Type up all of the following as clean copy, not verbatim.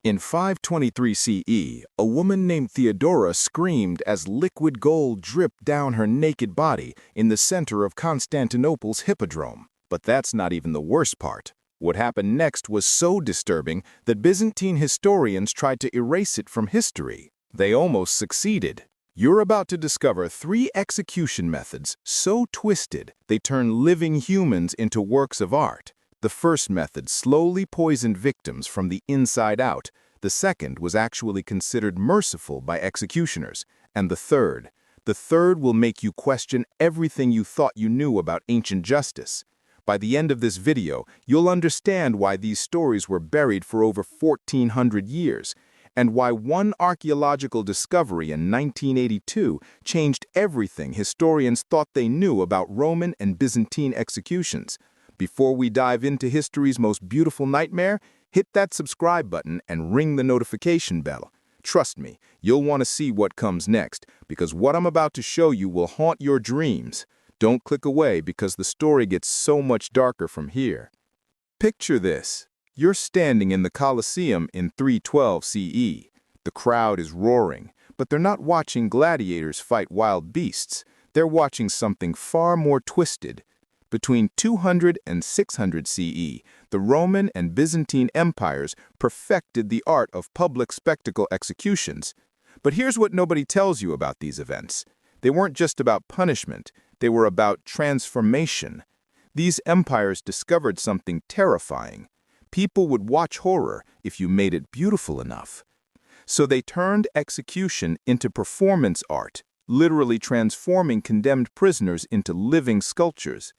In 523 CE, a woman named Theodora screamed as liquid gold dripped down her naked body in the center of Constantinople's hippodrome. But that's not even the worst part. What happened next was so disturbing that Byzantine historians tried to erase it from history. They almost succeeded. You're about to discover 3 execution methods so twisted they turn living humans into works of art. The first method slowly poisoned victims from the inside out. The second was actually considered merciful by executioners. And the third will make you question everything you thought you knew about ancient justice. By the end of this video, you'll understand why these stories were buried for over 1,400 years, and why one archaeological discovery in 1982 changed everything historians thought they knew about Roman and Byzantine executions. Before we dive into history's most beautiful nightmare, hit that subscribe button and ring the notification bell. Trust me, you'll want to see what comes next, because what I'm about to show you will haunt your dreams. Don't click away because the story gets so much darker from here. Picture this. You're standing in the Colosseum in 312 CE. The crowd is roaring, but they're not watching gladiators fight wild beasts. They're watching something far more twisted. Between 200 and 600 CE, the Roman and Byzantine empires perfected the art of public spectacle executions. But here's what nobody tells you about these events. They weren't just about punishment, they were about transformation. These empires discovered something terrifying. People would watch horror if you made it beautiful enough. So they turned execution into performance art, literally transforming condemned prisoners into living sculptures.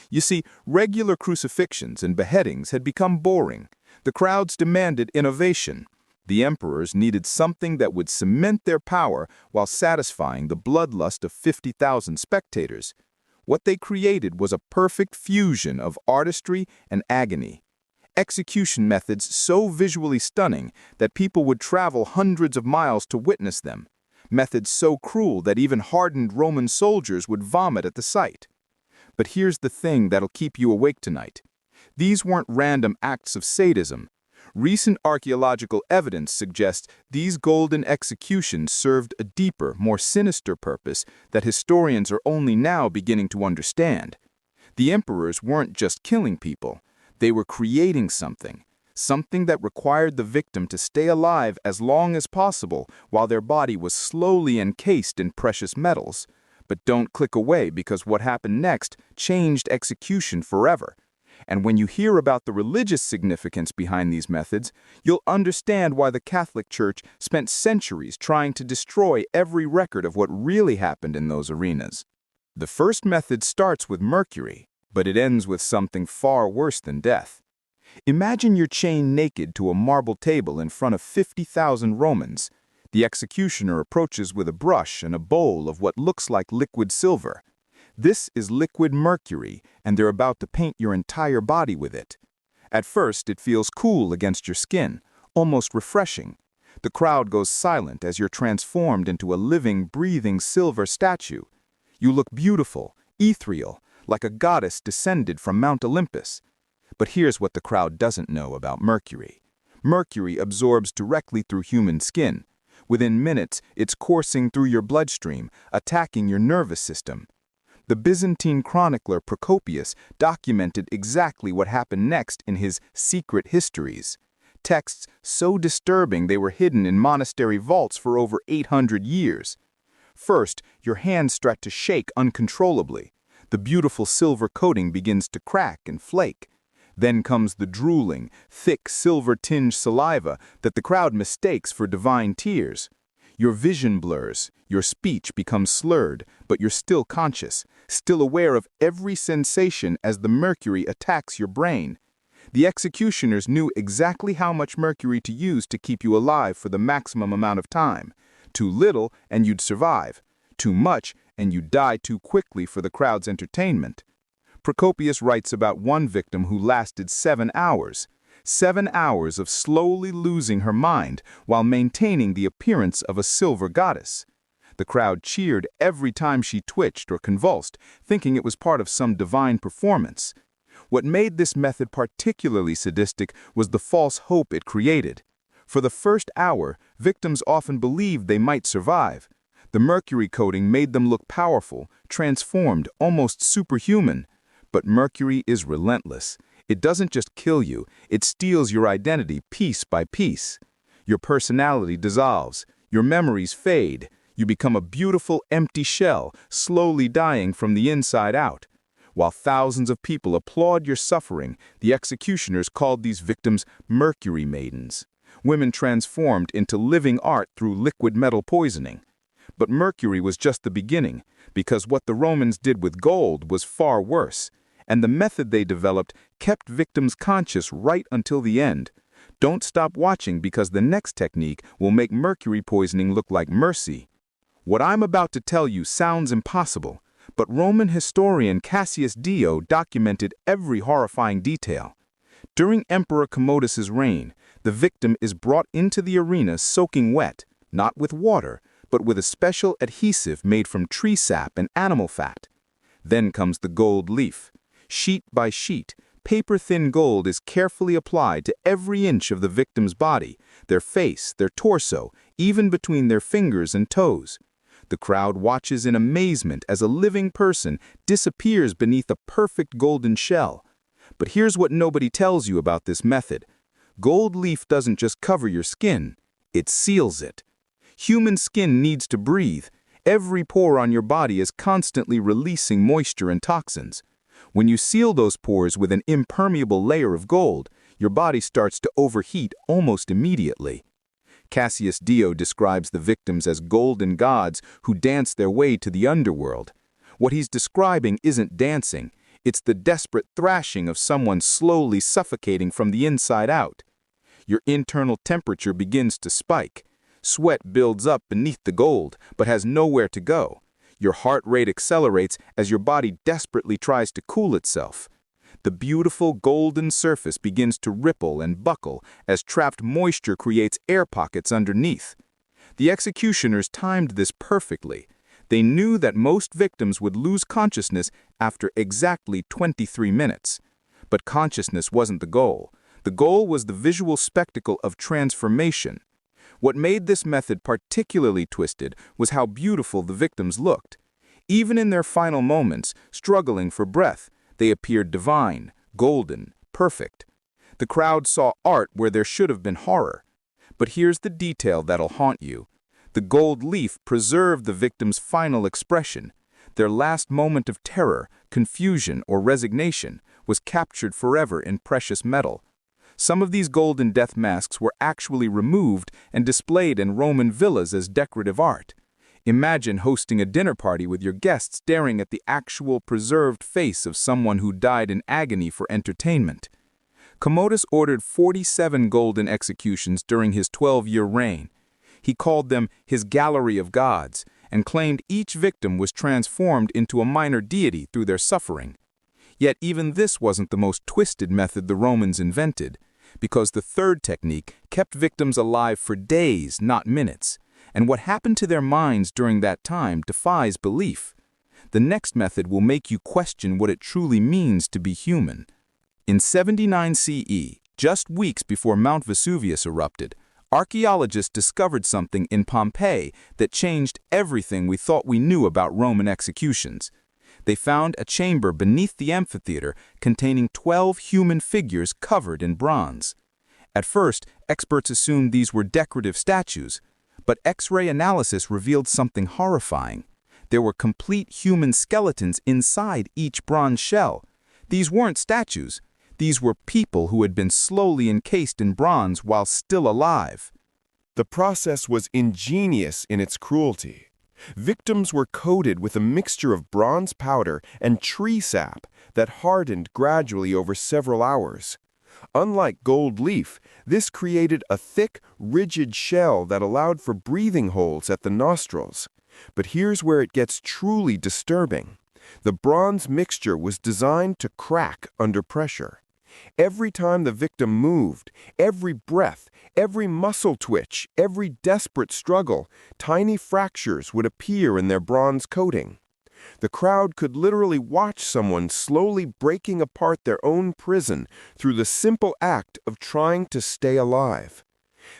You see, regular crucifixions and beheadings had become boring. The crowds demanded innovation. The emperors needed something that would cement their power while satisfying the bloodlust of 50,000 spectators. What they created was a perfect fusion of artistry and agony. Execution methods so visually stunning that people would travel hundreds of miles to witness them. Methods so cruel that even hardened Roman soldiers would vomit at the sight. But here's the thing that'll keep you awake tonight. These weren't random acts of sadism. Recent archaeological evidence suggests these golden executions served a deeper, more sinister purpose that historians are only now beginning to understand. The emperors weren't just killing people. They were creating something that required the victim to stay alive as long as possible while their body was slowly encased in precious metals. But don't click away because what happened next changed execution forever. And when you hear about the religious significance behind these methods, you'll understand why the Catholic Church spent centuries trying to destroy every record of what really happened in those arenas. The first method starts with mercury, but it ends with something far worse than death. Imagine you're chained naked to a marble table in front of 50,000 Romans. The executioner approaches with a brush and a bowl of what looks like liquid silver. This is liquid mercury, and they're about to paint your entire body with it. At first, it feels cool against your skin, almost refreshing. The crowd goes silent as you're transformed into a living, breathing silver statue. You look beautiful, ethereal, like a goddess descended from Mount Olympus. But here's what the crowd doesn't know about mercury. Mercury absorbs directly through human skin. Within minutes, it's coursing through your bloodstream, attacking your nervous system. The Byzantine chronicler Procopius documented exactly what happened next in his Secret Histories. Texts so disturbing they were hidden in monastery vaults for over 800 years. First, your hands start to shake uncontrollably. The beautiful silver coating begins to crack and flake. Then comes the drooling, thick, silver-tinged saliva that the crowd mistakes for divine tears. Your vision blurs, your speech becomes slurred, but you're still conscious, still aware of every sensation as the mercury attacks your brain. The executioners knew exactly how much mercury to use to keep you alive for the maximum amount of time. Too little, and you'd survive. Too much, and you'd die too quickly for the crowd's entertainment. Procopius writes about one victim who lasted 7 hours. 7 hours of slowly losing her mind while maintaining the appearance of a silver goddess. The crowd cheered every time she twitched or convulsed, thinking it was part of some divine performance. What made this method particularly sadistic was the false hope it created. For the first hour, victims often believed they might survive. The mercury coating made them look powerful, transformed, almost superhuman. But mercury is relentless. It doesn't just kill you, it steals your identity piece by piece. Your personality dissolves, your memories fade, you become a beautiful, empty shell, slowly dying from the inside out. While thousands of people applaud your suffering, the executioners called these victims mercury maidens, women transformed into living art through liquid metal poisoning. But mercury was just the beginning, because what the Romans did with gold was far worse, and the method they developed kept victims conscious right until the end. Don't stop watching, because the next technique will make mercury poisoning look like mercy. What I'm about to tell you sounds impossible, but Roman historian Cassius Dio documented every horrifying detail. During Emperor Commodus's reign, the victim is brought into the arena soaking wet, not with water, but with a special adhesive made from tree sap and animal fat. Then comes the gold leaf. Sheet by sheet, paper-thin gold is carefully applied to every inch of the victim's body, their face, their torso, even between their fingers and toes. The crowd watches in amazement as a living person disappears beneath a perfect golden shell. But here's what nobody tells you about this method. Gold leaf doesn't just cover your skin, it seals it. Human skin needs to breathe. Every pore on your body is constantly releasing moisture and toxins. When you seal those pores with an impermeable layer of gold, your body starts to overheat almost immediately. Cassius Dio describes the victims as golden gods who dance their way to the underworld. What he's describing isn't dancing, it's the desperate thrashing of someone slowly suffocating from the inside out. Your internal temperature begins to spike. Sweat builds up beneath the gold, but has nowhere to go. Your heart rate accelerates as your body desperately tries to cool itself. The beautiful golden surface begins to ripple and buckle as trapped moisture creates air pockets underneath. The executioners timed this perfectly. They knew that most victims would lose consciousness after exactly 23 minutes. But consciousness wasn't the goal. The goal was the visual spectacle of transformation. What made this method particularly twisted was how beautiful the victims looked. Even in their final moments, struggling for breath, they appeared divine, golden, perfect. The crowd saw art where there should have been horror. But here's the detail that'll haunt you. The gold leaf preserved the victim's final expression. Their last moment of terror, confusion, or resignation was captured forever in precious metal. Some of these golden death masks were actually removed and displayed in Roman villas as decorative art. Imagine hosting a dinner party with your guests staring at the actual preserved face of someone who died in agony for entertainment. Commodus ordered 47 golden executions during his 12-year reign. He called them his gallery of gods and claimed each victim was transformed into a minor deity through their suffering. Yet even this wasn't the most twisted method the Romans invented, because the third technique kept victims alive for days, not minutes. And what happened to their minds during that time defies belief. The next method will make you question what it truly means to be human. In 79 CE, just weeks before Mount Vesuvius erupted, archaeologists discovered something in Pompeii that changed everything we thought we knew about Roman executions. They found a chamber beneath the amphitheater containing 12 human figures covered in bronze. At first, experts assumed these were decorative statues, but X-ray analysis revealed something horrifying. There were complete human skeletons inside each bronze shell. These weren't statues. These were people who had been slowly encased in bronze while still alive. The process was ingenious in its cruelty. Victims were coated with a mixture of bronze powder and tree sap that hardened gradually over several hours. Unlike gold leaf, this created a thick, rigid shell that allowed for breathing holes at the nostrils. But here's where it gets truly disturbing. The bronze mixture was designed to crack under pressure. Every time the victim moved, every breath, every muscle twitch, every desperate struggle, tiny fractures would appear in their bronze coating. The crowd could literally watch someone slowly breaking apart their own prison through the simple act of trying to stay alive.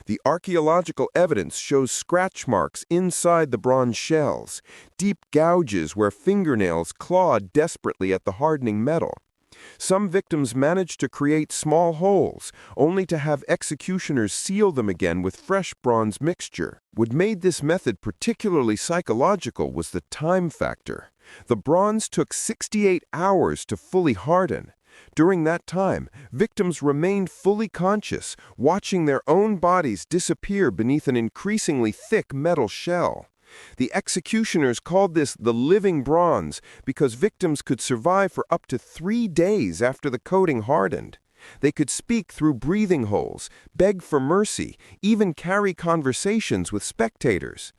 The archaeological evidence shows scratch marks inside the bronze shells, deep gouges where fingernails clawed desperately at the hardening metal. Some victims managed to create small holes, only to have executioners seal them again with fresh bronze mixture. What made this method particularly psychological was the time factor. The bronze took 68 hours to fully harden. During that time, victims remained fully conscious, watching their own bodies disappear beneath an increasingly thick metal shell. The executioners called this the living bronze because victims could survive for up to 3 days after the coating hardened. They could speak through breathing holes, beg for mercy, even carry conversations with spectators.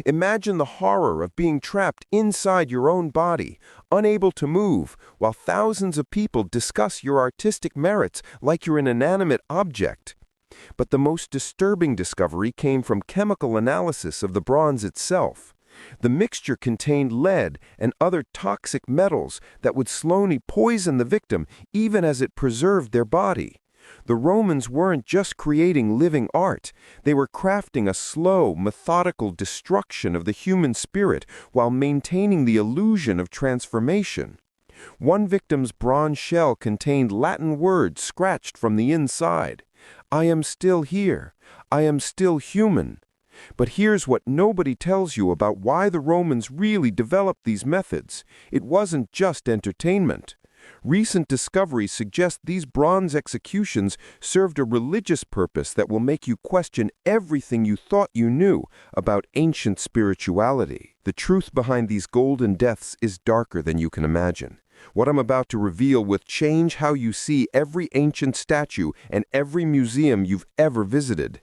Imagine the horror of being trapped inside your own body, unable to move, while thousands of people discuss your artistic merits like you're an inanimate object. But the most disturbing discovery came from chemical analysis of the bronze itself. The mixture contained lead and other toxic metals that would slowly poison the victim even as it preserved their body. The Romans weren't just creating living art, they were crafting a slow, methodical destruction of the human spirit while maintaining the illusion of transformation. One victim's bronze shell contained Latin words scratched from the inside. "I am still here. I am still human." But here's what nobody tells you about why the Romans really developed these methods. It wasn't just entertainment. Recent discoveries suggest these bronze executions served a religious purpose that will make you question everything you thought you knew about ancient spirituality. The truth behind these golden deaths is darker than you can imagine. What I'm about to reveal will change how you see every ancient statue and every museum you've ever visited.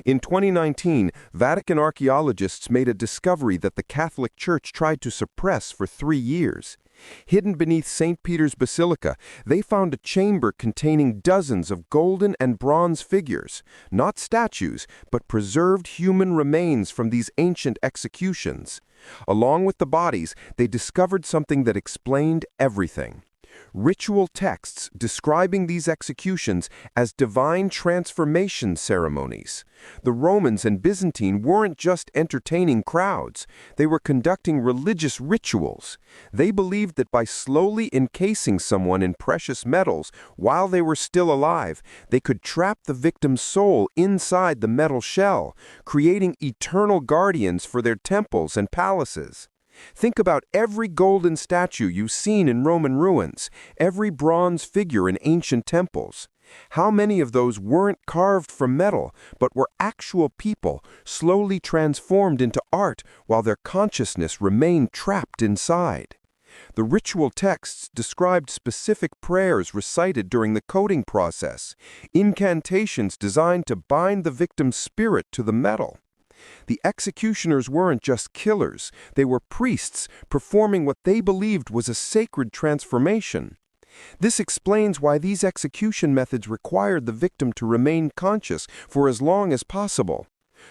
In 2019, Vatican archaeologists made a discovery that the Catholic Church tried to suppress for 3 years. Hidden beneath St. Peter's Basilica, they found a chamber containing dozens of golden and bronze figures, not statues, but preserved human remains from these ancient executions. Along with the bodies, they discovered something that explained everything. Ritual texts describing these executions as divine transformation ceremonies. The Romans and Byzantine weren't just entertaining crowds, they were conducting religious rituals. They believed that by slowly encasing someone in precious metals while they were still alive, they could trap the victim's soul inside the metal shell, creating eternal guardians for their temples and palaces. Think about every golden statue you've seen in Roman ruins, every bronze figure in ancient temples. How many of those weren't carved from metal, but were actual people, slowly transformed into art while their consciousness remained trapped inside? The ritual texts described specific prayers recited during the coating process, incantations designed to bind the victim's spirit to the metal. The executioners weren't just killers, they were priests performing what they believed was a sacred transformation. This explains why these execution methods required the victim to remain conscious for as long as possible.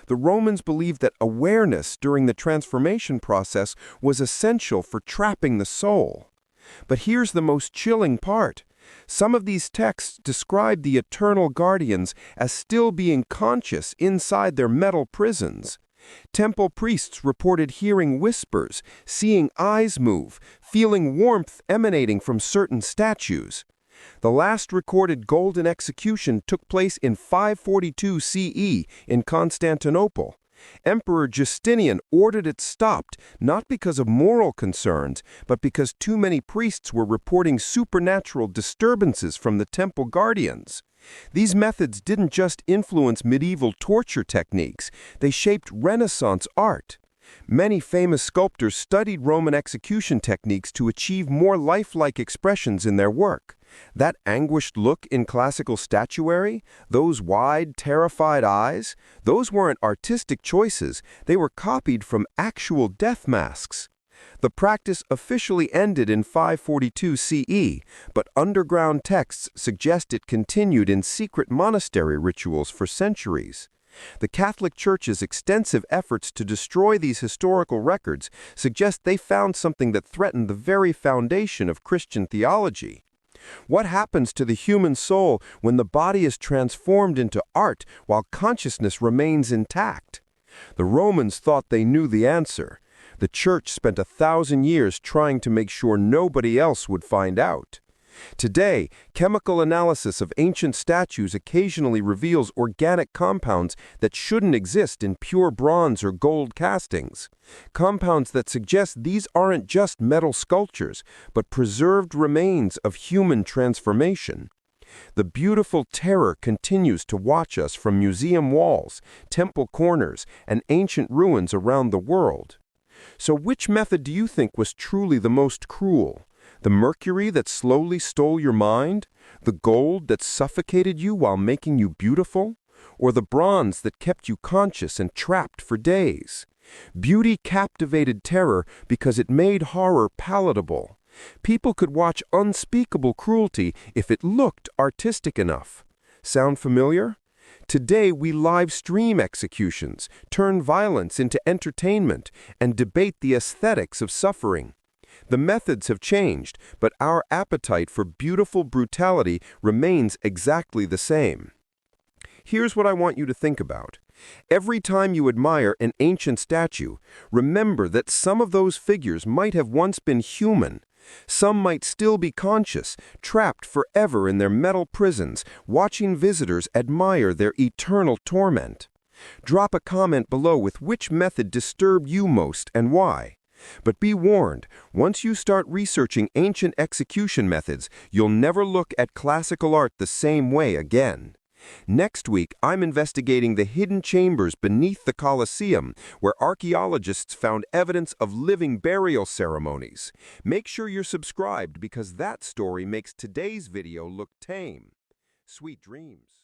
The Romans believed that awareness during the transformation process was essential for trapping the soul. But here's the most chilling part. Some of these texts describe the eternal guardians as still being conscious inside their metal prisons. Temple priests reported hearing whispers, seeing eyes move, feeling warmth emanating from certain statues. The last recorded golden execution took place in 542 CE in Constantinople. Emperor Justinian ordered it stopped, not because of moral concerns, but because too many priests were reporting supernatural disturbances from the temple guardians. These methods didn't just influence medieval torture techniques, they shaped Renaissance art. Many famous sculptors studied Roman execution techniques to achieve more lifelike expressions in their work. That anguished look in classical statuary, those wide, terrified eyes, those weren't artistic choices, they were copied from actual death masks. The practice officially ended in 542 CE, but underground texts suggest it continued in secret monastery rituals for centuries. The Catholic Church's extensive efforts to destroy these historical records suggest they found something that threatened the very foundation of Christian theology. What happens to the human soul when the body is transformed into art while consciousness remains intact? The Romans thought they knew the answer. The Church spent 1,000 years trying to make sure nobody else would find out. Today, chemical analysis of ancient statues occasionally reveals organic compounds that shouldn't exist in pure bronze or gold castings. Compounds that suggest these aren't just metal sculptures, but preserved remains of human transformation. The beautiful terror continues to watch us from museum walls, temple corners, and ancient ruins around the world. So which method do you think was truly the most cruel? The mercury that slowly stole your mind? The gold that suffocated you while making you beautiful? Or the bronze that kept you conscious and trapped for days? Beauty captivated terror because it made horror palatable. People could watch unspeakable cruelty if it looked artistic enough. Sound familiar? Today we live stream executions, turn violence into entertainment, and debate the aesthetics of suffering. The methods have changed, but our appetite for beautiful brutality remains exactly the same. Here's what I want you to think about. Every time you admire an ancient statue, remember that some of those figures might have once been human. Some might still be conscious, trapped forever in their metal prisons, watching visitors admire their eternal torment. Drop a comment below with which method disturbed you most and why. But be warned, once you start researching ancient execution methods, you'll never look at classical art the same way again. Next week, I'm investigating the hidden chambers beneath the Colosseum, where archaeologists found evidence of living burial ceremonies. Make sure you're subscribed because that story makes today's video look tame. Sweet dreams.